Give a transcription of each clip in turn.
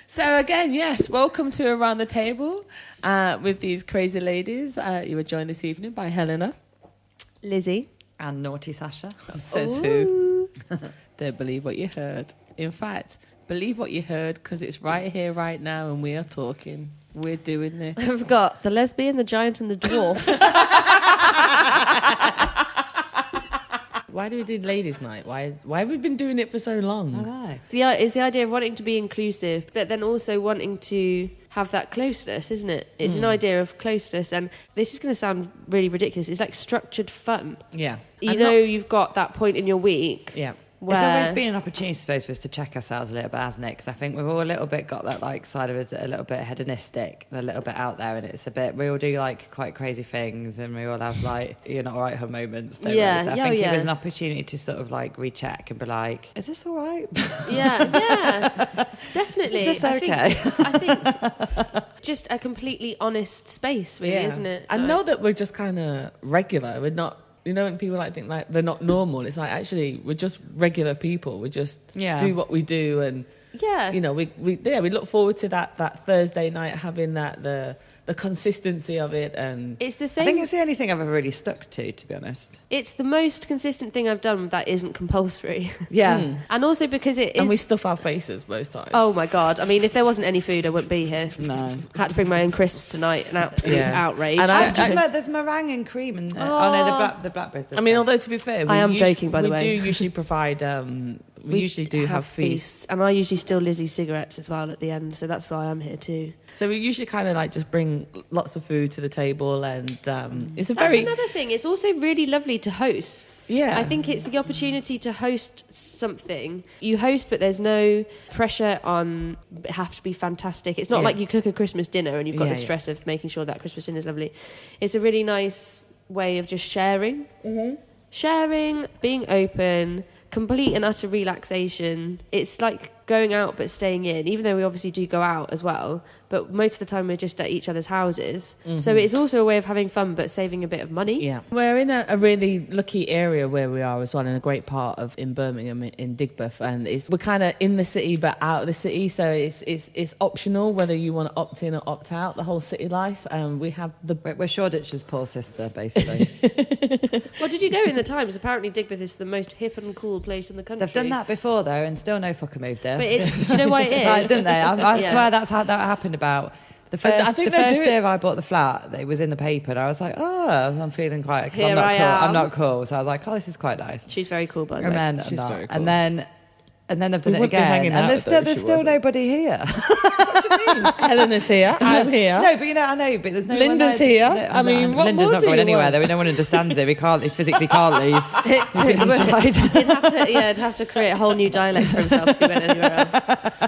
So again, yes, welcome to Around the Table with these crazy ladies. You were joined this evening by Helena, Lizzie, and naughty Sacha. Says who? Don't believe what you heard. In fact, believe what you heard because it's right here, right now, and we are talking. We're doing this. We've got the Lesbian, the Giant, and the Dwarf. Why do we do ladies' night? Why have we been doing it for so long? I know. It's the idea of wanting to be inclusive, but then also wanting to have that closeness, isn't it? It's an idea of closeness, and this is going to sound really ridiculous. It's like structured fun. Yeah. You've got that point in your week. Yeah. Where It's always been an opportunity, I suppose, for us to check ourselves a little bit, hasn't it? Because I think we've all a little bit got that like side of us a little bit hedonistic and a little bit out there, and it's a bit. We all do like quite crazy things, and we all have like you're not all right her moments. Don't we? So I think it was an opportunity to sort of like recheck and be like, "Is this all right?" yeah, definitely. Is this okay? I think just a completely honest space, really, isn't it? I know that we're just kind of regular. We're not. You know, when people think like they're not normal, it's like actually we're just regular people. We just do what we do, and you know, we look forward to that Thursday night, having the consistency of it, and it's the same. I think it's the only thing I've ever really stuck to be honest. It's the most consistent thing I've done that isn't compulsory. Yeah, and also because it is. And we stuff our faces most times. Oh my god! I mean, if there wasn't any food, I wouldn't be here. No, had to bring my own crisps tonight. An absolute outrage. And there's meringue and cream and the blackberries. I mean, although to be fair, I am joking. By the way, we do usually provide. We usually do have feasts, and I usually steal Lizzie's cigarettes as well at the end, so that's why I'm here too. So we usually kind of like just bring lots of food to the table, and it's a That's another thing. It's also really lovely to host. Yeah, I think it's the opportunity to host something. You host, but there's no pressure on it have to be fantastic. It's not like you cook a Christmas dinner and you've got the stress of making sure that Christmas dinner is lovely. It's a really nice way of just sharing, sharing, being open. Complete and utter relaxation. It's like going out but staying in, even though we obviously do go out as well, but most of the time we're just at each other's houses. So it's also a way of having fun but saving a bit of money. Yeah, we're in a really lucky area where we are as well, in a great part of in Birmingham, in Digbeth, and we're kind of in the city but out of the city, so it's optional whether you want to opt in or opt out. The whole city life, and we have we're Shoreditch's poor sister basically. Well, did you know in the Times apparently Digbeth is the most hip and cool place in the country? They've done that before though, and still no fucker moved there. But do you know why it is? Right, didn't they? I swear that's how that happened. About the first year I bought the flat, it was in the paper, and I was like, oh, I'm feeling quite. Here I am. I'm not cool, so I was like, oh, this is quite nice. She's very cool, by the way. She's very cool. And then they've done it again, and there's still nobody here. What do you mean? Helena's here. I'm here. No, but I know, but there's no Linda's one here. No, I mean, what Linda's more not do going you anywhere. want? No one understands it. He physically can't leave. He'd have to create a whole new dialect for himself if he went anywhere else.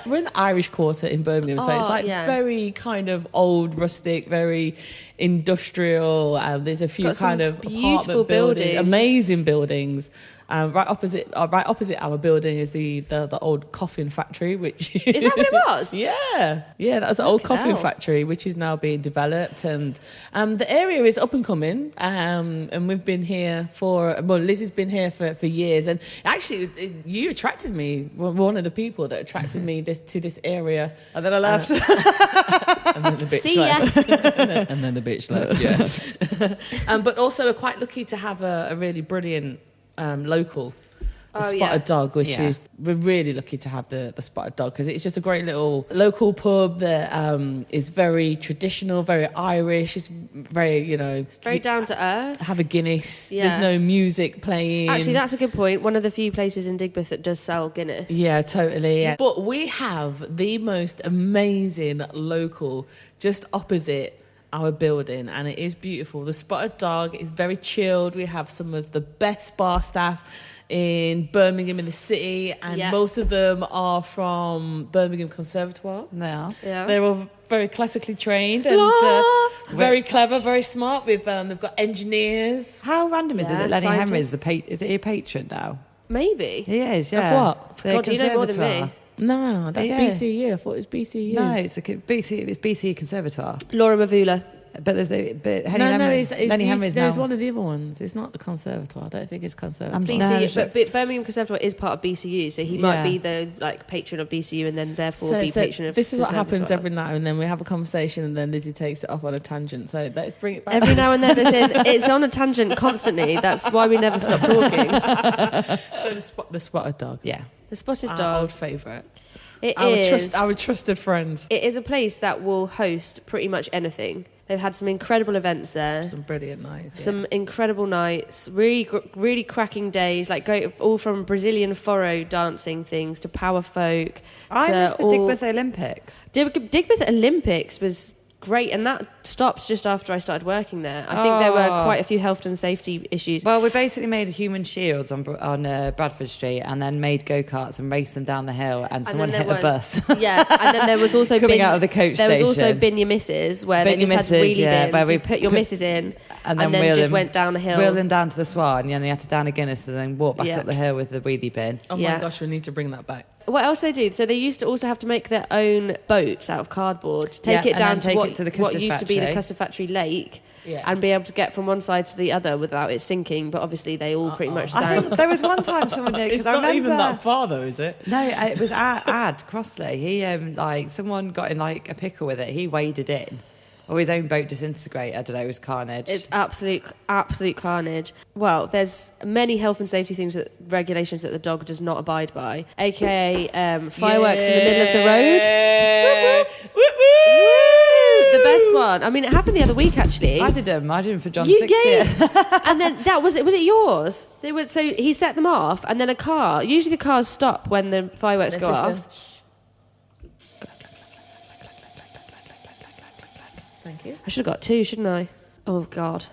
We're in the Irish Quarter in Birmingham, so it's like very kind of old, rustic, very industrial. There's a few kind of beautiful apartment buildings, buildings, amazing buildings. Right opposite our building is the old coffin factory, which is that what it was? Yeah, that was an old coffin factory, which is now being developed, and the area is up and coming. And we've been here Lizzie's been here for years, and actually you attracted me. One of the people that attracted me to this area, and then I left. And then the bitch left. and then the bitch left. Yeah. But also we're quite lucky to have a really brilliant local Spotted Dog, which is, we're really lucky to have the Spotted Dog, because it's just a great little local pub that is very traditional, very Irish. It's very, it's very down to earth. Have a Guinness. There's no music playing. Actually, that's a good point. One of the few places in Digbeth that does sell Guinness. Yeah, totally. Yeah. But we have the most amazing local just opposite our building, and it is beautiful. The Spotted Dog is very chilled. We have some of the best bar staff in Birmingham, in the city, and most of them are from Birmingham Conservatoire. They are. Yeah. They're all very classically trained and very clever, very smart. They've got engineers. How random is it that Lenny Henry is is he a patron now? Maybe. He is, yeah. Of what? God, do you know more than me? No, that's BCU. I thought it was BCU. No, it's BCU Conservatoire. Laura Mavula. But there's there's one of the other ones. It's not the Conservatoire. I don't think it's Conservatoire. But Birmingham Conservatoire is part of BCU, so he might be the patron of BCU and then therefore be patron of. This is what happens every now and then. We have a conversation and then Lizzie takes it off on a tangent. So let's bring it back. Every now and then, it's on a tangent constantly. That's why we never stop talking. So the spotted dog. Yeah, the spotted Our dog. old favourite. Our trusted friend. It is a place that will host pretty much anything. They've had some incredible events there. Some brilliant nights. Some incredible nights. Really cracking days. Like all from Brazilian foro dancing things to power folk. I missed the Digbeth Olympics. Digbeth Olympics was great, and that stopped just after I started working there. I think there were quite a few health and safety issues. Well, we basically made human shields on Bradford Street, and then made go-karts and raced them down the hill, and someone hit a bus. Yeah, and then there was also coming out of the coach there station. was also bin your misses, where they just had wheelie bins, where we put your misses in, and then just went down a hill. Wheel them down to the Swan, and then you had to down a Guinness and then walk back up the hill with the wheelie bin. Oh my gosh, we need to bring that back. What else they do? So they used to also have to make their own boats out of cardboard, take it down to what used to be the custard factory lake, and be able to get from one side to the other without it sinking. But obviously they all pretty much sank. I think there was one time someone did, because I remember, not even that far though, is it? No, it was Ad Crossley. He someone got in a pickle with it. He waded in. Or his own boat disintegrated. I don't know, it was carnage. It's absolute carnage. Well, there's many health and safety regulations that the dog does not abide by, aka fireworks in the middle of the road. The best one. I mean, it happened the other week actually. I did them for John's 60th. And then was it yours? So he set them off, and then usually the cars stop when the fireworks go off. Thank you. I should have got 2, shouldn't I? Oh, God.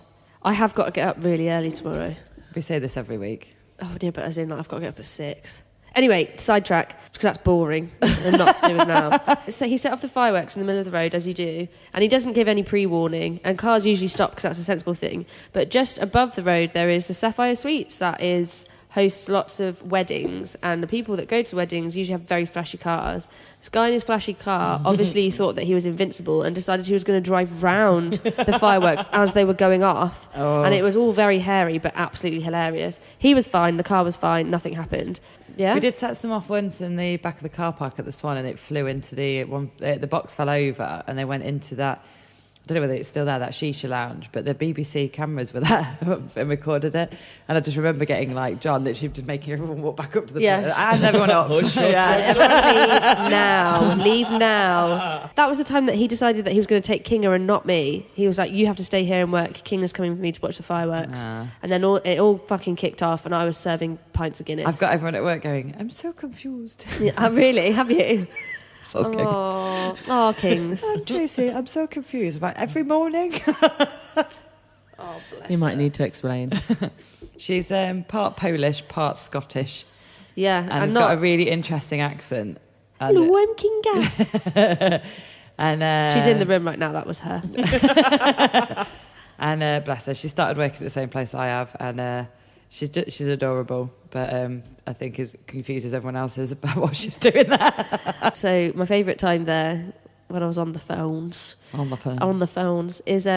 I have got to get up really early tomorrow. We say this every week. Oh, yeah, but as in, I've got to get up at 6. Anyway, sidetrack, because that's boring and not to do with now. So he set off the fireworks in the middle of the road, as you do, and he doesn't give any pre-warning, and cars usually stop because that's a sensible thing. But just above the road, there is the Sapphire Suites that hosts lots of weddings, and the people that go to weddings usually have very flashy cars. This guy in his flashy car obviously thought that he was invincible and decided he was going to drive round the fireworks as they were going off. And it was all very hairy but absolutely hilarious. He was fine, the car was fine, nothing happened. Yeah, we did set some off once in the back of the car park at the Swan, and it flew into the box fell over, and they went into that. I don't know whether it's still there, that shisha lounge, but the BBC cameras were there and recorded it. And I just remember getting John literally just making everyone walk back up to the place and everyone up. Leave now. That was the time that he decided that he was going to take Kinga and not me. He was like, you have to stay here and work. Kinga's coming with me to watch the fireworks. And then it all fucking kicked off, and I was serving pints of Guinness. I've got everyone at work going, I'm so confused. Really? Have you? Oh, Kings. Tracy, I'm so confused about every morning. Bless you might need to explain. She's part Polish, part Scottish. Yeah. And has got a really interesting accent. Hello, I'm Kinga. And she's in the room right now, that was her. And bless her, she started working at the same place I have, and she's adorable, but I think confuses everyone else about what she's doing there. So my favourite time there, when I was on the phones, is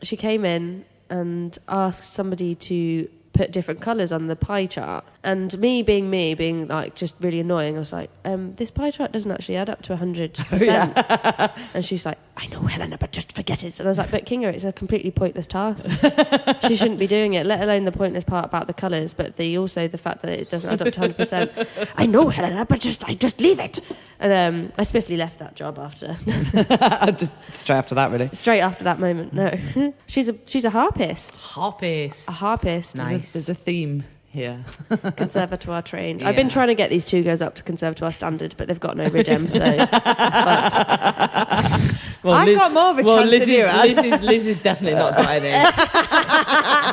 she came in and asked somebody to put different colours on the pie chart. And me being just really annoying, I was like, this pie chart doesn't actually add up to 100%. And she's like, I know, Helena, but just forget it. And I was like, but Kinga, it's a completely pointless task. She shouldn't be doing it, let alone the pointless part about the colours, but also the fact that it doesn't add up to 100%. I know, Helena, but just leave it. And I swiftly left that job after. Just straight after that, really. Straight after that moment, no. She's a harpist. A harpist. Nice. There's a theme here. Conservatoire trained. Yeah. I've been trying to get these 2 girls up to conservatoire standard, but they've got no rhythm, so I've got more of a chance than you. Liz is definitely not got any.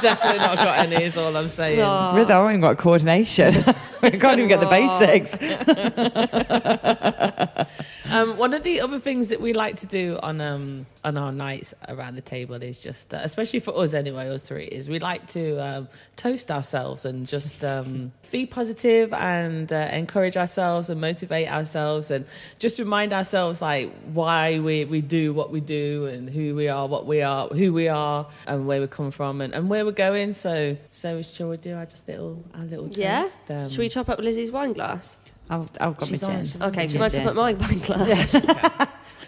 Definitely not got any, is all I'm saying. Really, I haven't got coordination. I can't even get the basics. One of the other things that we like to do on our nights around the table is just, especially for us anyway, us three, is we like to toast ourselves and just be positive and encourage ourselves and motivate ourselves and just remind ourselves like why we do what we do and who we are, what we are, who we are, and where we come from and where we're going. So shall we do our little toast? Yeah. Should we top up Lizzie's wine glass? I've got my gin. Okay, can I top up my wine glass?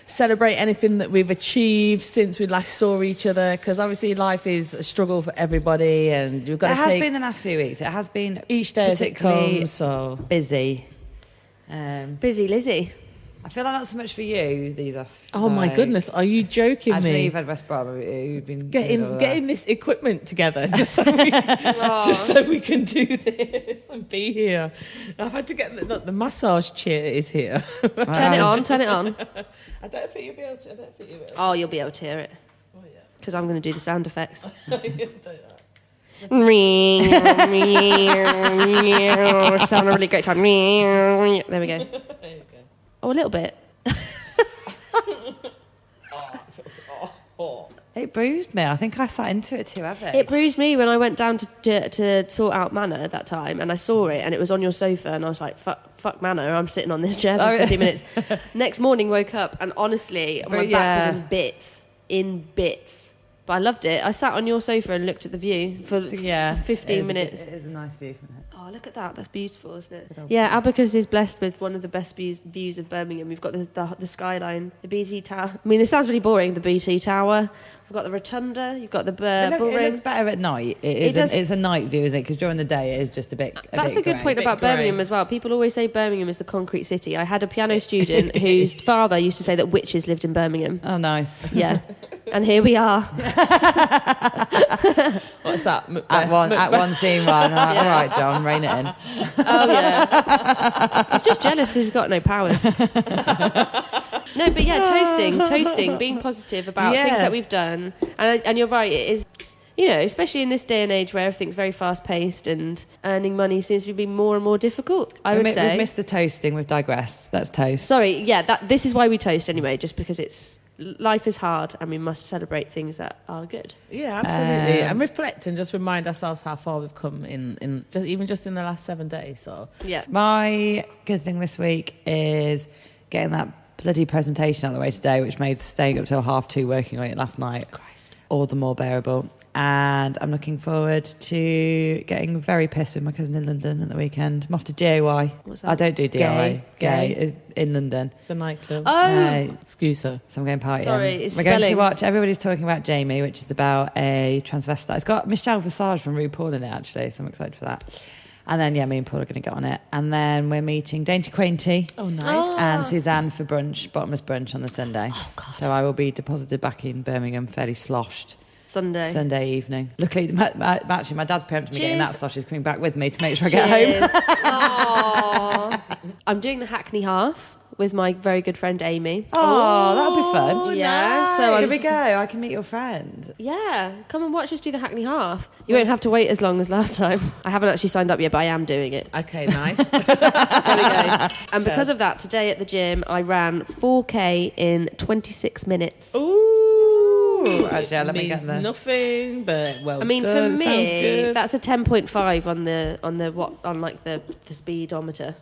Celebrate anything that we've achieved since we last saw each other, because obviously life is a struggle for everybody, and you've got to take... It has been the last few weeks. It has been each day as it comes. So busy. Busy Lizzie. I feel like not so much for you these last. Oh my goodness, are you joking actually, me? you've had respiratory. You've been getting this equipment together just so we can do this and be here. I've had to get the massage chair is here. Turn it on. I don't think you'll be able to. Oh, you'll be able to hear it. Oh yeah. Because I'm going to do the sound effects. Just having a really great time. There we go. Oh, a little bit. It bruised me. I think I sat into it too heavy. It bruised me when I went down to sort out Manor that time, and I saw it, and it was on your sofa, and I was like, fuck Manor, I'm sitting on this chair for 50 minutes. Next morning, woke up, and honestly, my back was in bits. But I loved it. I sat on your sofa and looked at the view for 15 minutes. It is a nice view from it. Oh, look at that. That's beautiful, isn't it? Yeah, Abacus is blessed with one of the best views of Birmingham. We've got the skyline, the BT Tower. I mean, it sounds really boring, the BT Tower. We've got the Rotunda. You've got the bull ring. It looks better at night. It's a night view, isn't it? Because during the day, it is just a bit That's a good point about Birmingham as well. People always say Birmingham is the concrete city. I had a piano student whose father used to say that witches lived in Birmingham. Oh, nice. Yeah. And here we are. What's that? At one scene one. All right, John, rein it in. Oh, yeah. He's just jealous because he's got no powers. No, but yeah, toasting, being positive about things that we've done. And you're right, it is, especially in this day and age where everything's very fast-paced and earning money seems to be more and more difficult, I would say. We've missed the toasting, we've digressed. That's toast. Sorry, yeah, this is why we toast anyway, just because life is hard and we must celebrate things that are good. Yeah, absolutely. And reflect and just remind ourselves how far we've come in just in the last 7 days. So yeah. My good thing this week is getting that bloody presentation out of the way today, which made staying up till 2:30 working on it last night all the more bearable. And I'm looking forward to getting very pissed with my cousin in London at the weekend. I'm off to DIY. What's that? I don't do DIY. Gay in London. It's a nightclub. Oh, excuse her. So I'm going partying. Sorry, it's We're going to watch. Everybody's talking about Jamie, which is about a transvestite. It's got Michelle Visage from RuPaul in it, actually. So I'm excited for that. And then, me and Paul are going to get on it. And then we're meeting Dainty Quainty. Oh, nice. And Suzanne for brunch, bottomless brunch on the Sunday. Oh, God. So I will be deposited back in Birmingham fairly sloshed. Sunday evening. Luckily, actually, my dad's preempted me getting that slosh. He's coming back with me to make sure I get home. I'm doing the Hackney half with my very good friend Amy. Oh, that'll be fun. Yeah. Nice. So should we go? I can meet your friend. Yeah, come and watch us do the Hackney half. You won't have to wait as long as last time. I haven't actually signed up yet, but I am doing it. Okay, nice. There we go. And because of that, today at the gym, I ran 4K in 26 minutes. Ooh, actually, let me get there. Nothing, but well. I mean, done. for me, sounds good. that's a 10.5 on the speedometer.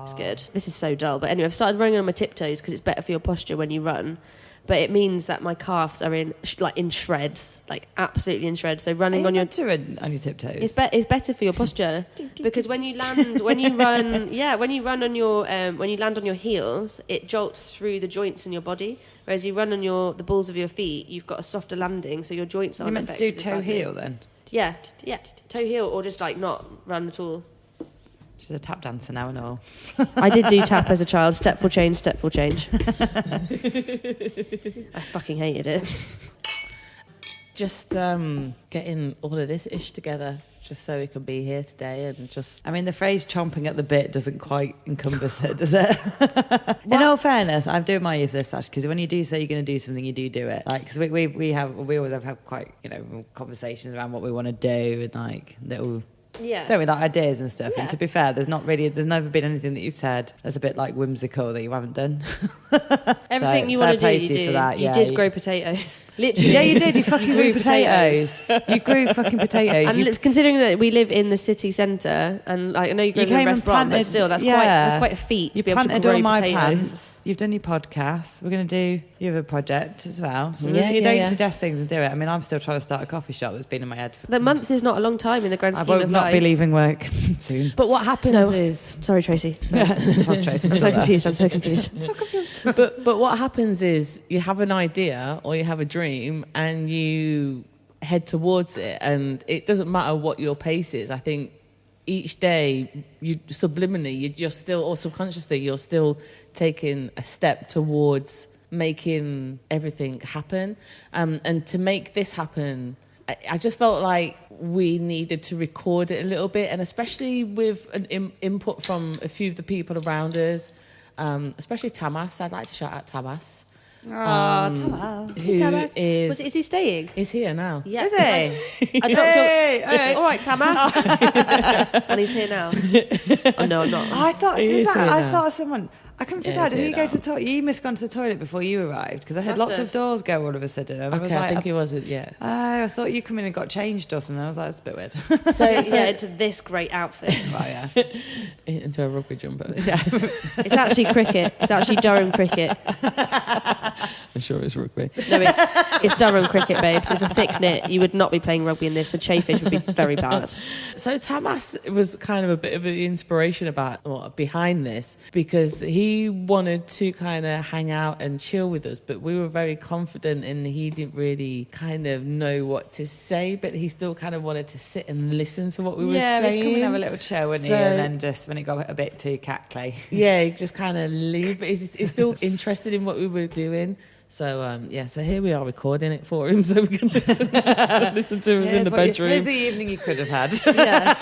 It's good. This is so dull, but anyway, I've started running on my tiptoes because it's better for your posture when you run. But it means that my calves are in shreds, like absolutely in shreds. So running on your tiptoes. It's better for your posture because when you land, when you run on your when you land on your heels, it jolts through the joints in your body. Whereas you run on the balls of your feet, you've got a softer landing, so your joints aren't affected. You meant to do toe heel then? Yeah, toe heel or just not run at all. She's a tap dancer now and all. I did do tap as a child. Step for change, step for change. I fucking hated it. Just getting all of this ish together just so we can be here today and just... I mean, the phrase chomping at the bit doesn't quite encompass it, does it? In all fairness, I'm doing my youth list, actually, because when you do say you're going to do something, you do it. Like, because we always have quite, conversations around what we want to do and, like, little don't we, like ideas and stuff? And to be fair, there's never been anything that you've said that's a bit like whimsical that you haven't done. Everything you want to do, you do. That, you did grow potatoes. Literally. Yeah, you did. You fucking grew potatoes. You grew fucking potatoes. And considering that we live in the city centre, and like, I know you grew in a restaurant, but still, that's quite a feat to be able to grow potatoes. Plants. You've done your podcast. We're going to do your other project as well. So you don't suggest things and do it. I mean, I'm still trying to start a coffee shop that's been in my head. The months is not a long time in the grand scheme of life. I will not be leaving work soon. But what happens is... Sorry, Tracy. Sounds Tracy. I'm so confused. But what happens is you have an idea or you have a dream and you head towards it, and it doesn't matter what your pace is. I think each day, you subliminally, you're still, or subconsciously, you're still taking a step towards making everything happen. And to make this happen, I just felt like we needed to record it a little bit, and especially with an input from a few of the people around us, especially Tamas. I'd like to shout out Tamas. Tamas. Tamas. Is he staying? He's here now. Yeah. Is he? All right, Tamas. And he's here now. Oh, no, I'm not. I thought someone... I couldn't figure out, did he go to the toilet? You must have gone to the toilet before you arrived, because I heard lots of doors go all of a sudden. And I think it was, yeah. Oh, I thought you come in and got changed or something. I was like, that's a bit weird. So into this great outfit. Right, yeah. Into a rugby jumper. Yeah. It's actually cricket. It's actually Durham cricket. I'm sure it's rugby. No, it's Durham cricket, babes. It's a thick knit. You would not be playing rugby in this. The chafage would be very bad. So Tamas was kind of a bit of the inspiration behind this, because he wanted to kind of hang out and chill with us, but we were very confident and he didn't really kind of know what to say, but he still kind of wanted to sit and listen to what we were saying. Yeah, come and have a little chill, wouldn't he? And then just when it got a bit too cackly. Yeah, he just kind of leave. But he's still interested in what we were doing. So, so here we are recording it for him so we can listen to us in the bedroom. Here's the evening you could have had. Yeah.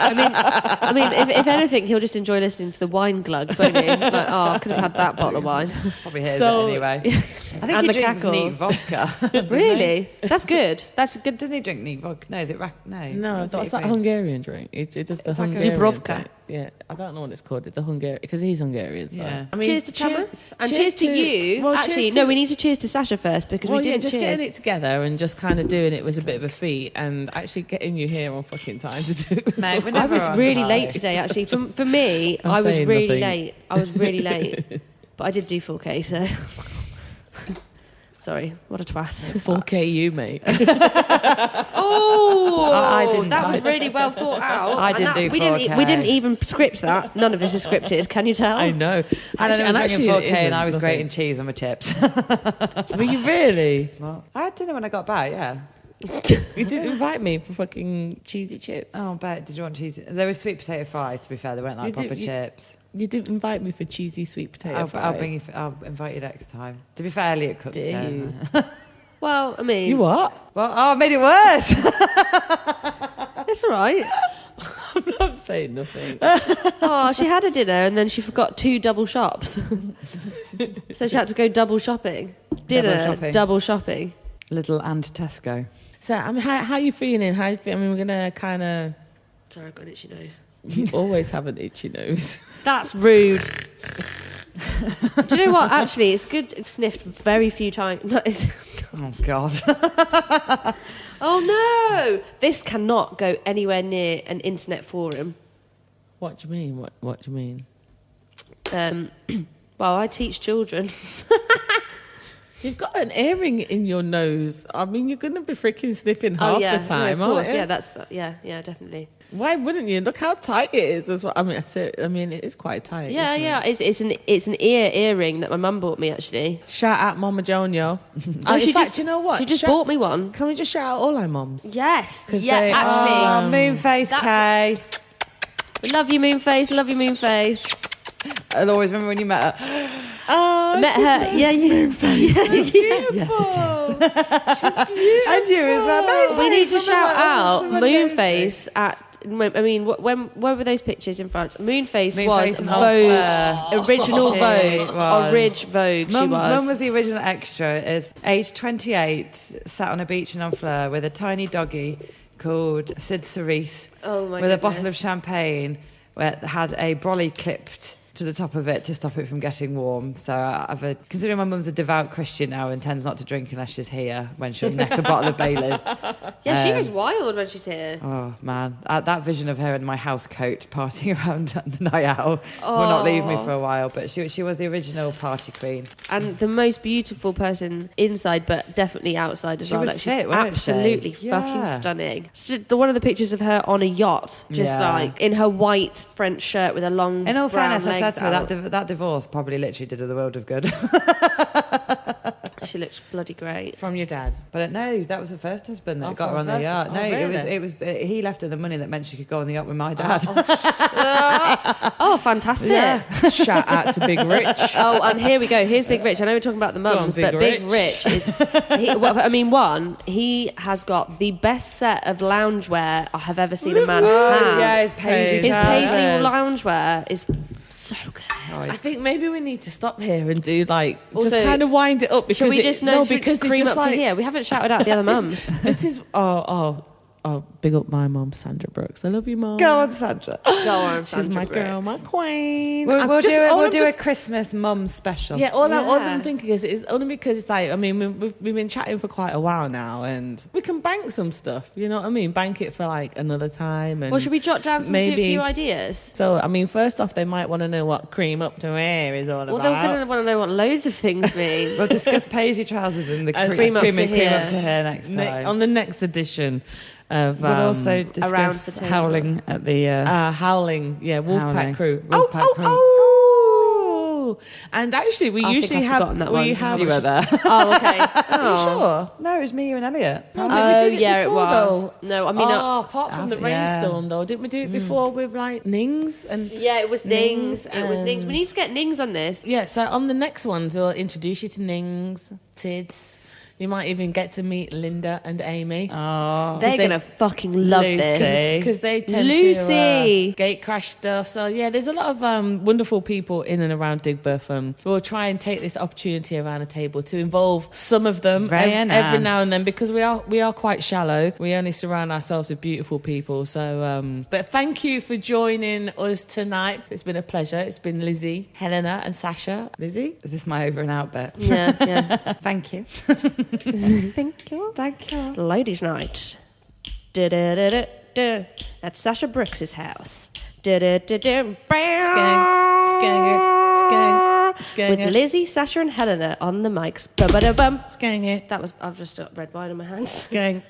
I mean, if anything, he'll just enjoy listening to the wine glugs, won't he? Like, I could have had that bottle of wine. Probably hears it anyway. I think he drinks neat vodka. Really? That's good. That's good. Doesn't he drink neat vodka? No, is it No, that's that Hungarian drink. It does the Hungarian Dubrovka. Yeah, I don't know what it's called. The Hungarian, because he's Hungarian. So. Yeah. I mean, cheers to Tamas and cheers to you. Well, actually, we need to cheers to Sacha first, because we didn't. Getting it together and just kind of doing it was a bit of a feat, and actually getting you here on fucking time to do it. Mate, I was really late today. Actually, for me, I was really late. I was really late, but I did do 4K. So. Sorry, what a twat. 4K you, mate. I didn't. That was really well thought out. I didn't do 4K. We didn't even script that. None of this is scripted. Can you tell? I know. And actually 4K and I was grating cheese on my chips. Were you really? I had dinner when I got back, yeah. You didn't invite me for fucking cheesy chips. Oh, but did you want cheesy? There were sweet potato fries, to be fair. They weren't like proper chips. You didn't invite me for cheesy sweet potato fries. I'll invite you next time. To be fair, Elliot cooked it. Well, I mean... You what? Well, I made it worse. It's all right. I'm not saying nothing. She had a dinner and then she forgot 2 double shops. So she had to go double shopping. Double shopping. Lidl and Tesco. So, I mean, how are you feeling? I mean, we're going to kind of... Sorry, I've got an itchy nose. You always have an itchy nose. That's rude. Do you know what? Actually, it's good. I've sniffed very few times. Oh, God. Oh, no. This cannot go anywhere near an internet forum. What do you mean? What do you mean? Well, I teach children. You've got an earring in your nose. I mean, you're going to be freaking sniffing half the time, of course. aren't you? Yeah, definitely. Why wouldn't you? Look how tight it is. As well. I mean, it is quite tight. Yeah. It's an earring that my mum bought me, actually. Shout out Mama Jonio. In fact, you know what? She just bought me one. Can we just shout out all our mums? Yes. Yeah, actually. Moonface Kay. Love you, Moonface. Love you, Moonface. I'll always remember when you met her. I met her. Yeah, Moonface. Yes, it is. She's beautiful. And you as well. Moonface. We need to shout out Moonface at... I mean, when were those pictures in France? Moonface was Vogue, original Vogue, Vogue. She was. Mum was the original extra. Is age 28, sat on a beach in Honfleur with a tiny doggy, called Sid Cerise. Oh my With a goodness. bottle of champagne where it had a brolly clipped to the top of it to stop it from getting warm. So considering my mum's a devout Christian now and tends not to drink unless she's here, when she'll neck a bottle of Bailey's. Yeah, she goes wild when she's here. Oh man, that vision of her in my house coat partying around at the night out will not leave me for a while. But she was the original party queen and the most beautiful person inside, but definitely outside as well. Was like fit, she's wasn't absolutely she? fucking stunning. One of the pictures of her on a yacht, just like in her white French shirt with a long. In all brown fairness, I said to her out. that divorce probably literally did her the world of good. She looks bloody great. From your dad? But no, that was her first husband that got her on the first- yacht. No, really? it was he left her the money that meant she could go on the yacht with my dad. Oh, fantastic. Yeah. Shout out to Big Rich. Oh, and here we go. Here's Big Rich. I know we're talking about the mums, Big but Big Rich is... he has got the best set of loungewear I have ever seen a man have. Yeah, his paisley. His paisley loungewear is so good. I think maybe we need to stop here and do like Also, just kind of wind it up because Should we just because cream it's up just to like here? We haven't shouted out the other mums. this is big up my mum, Sandra Brooks. I love you, mum. Go on, Sandra. Go on, She's Sandra my Brooks. girl, my queen. We'll do a Christmas mum special. Yeah, all I'm thinking is only because it's like, I mean, we've been chatting for quite a while now, and we can bank some stuff. You know what I mean? Bank it for like another time. And Well, should we jot down some maybe few ideas? So, I mean, first off, they might want to know what cream up to hair is all Well, about. they're going to want to know what loads of things mean. We'll discuss paisley trousers and the cream up to hair next time. On the next edition of We'll also Around the discuss table. howling at the Howling, Wolfpack Howling. crew. Wolfpack crew. Oh! And actually, we I think usually I've have. forgotten that we one. have. You were there. Oh, okay. Are you sure? No, it was me, you and Elliot. No, but Oh, we did it yeah, it before, was. though. No, I mean... apart from the yeah. rainstorm, though, didn't we do it before with like Nings and? yeah, it was Nings. It was Nings. and- We need to get Nings on this. Yeah, so on the next ones, we'll introduce you to Nings, Tids. You might even get to meet Linda and Amy. Oh, They're going to fucking love this. Because they tend Lucy. to gate crash stuff. So, yeah, there's a lot of wonderful people in and around Digbeth. We'll try and take this opportunity around the table to involve some of them every now and then, because we are quite shallow. We only surround ourselves with beautiful people. So, but thank you for joining us tonight. It's been a pleasure. It's been Lizzie, Helena and Sacha. Lizzie? is this my over and out bit? Yeah. Thank you. Thank you. Thank you. Ladies' night. Da-da-da-da-da. At Sacha Brooks's house. Da-da-da-da. Skang With Lizzie, Sacha, and Helena on the mics. Ba-ba-da-bum. Skang it. That was... I've just got red wine in my hands. Skang.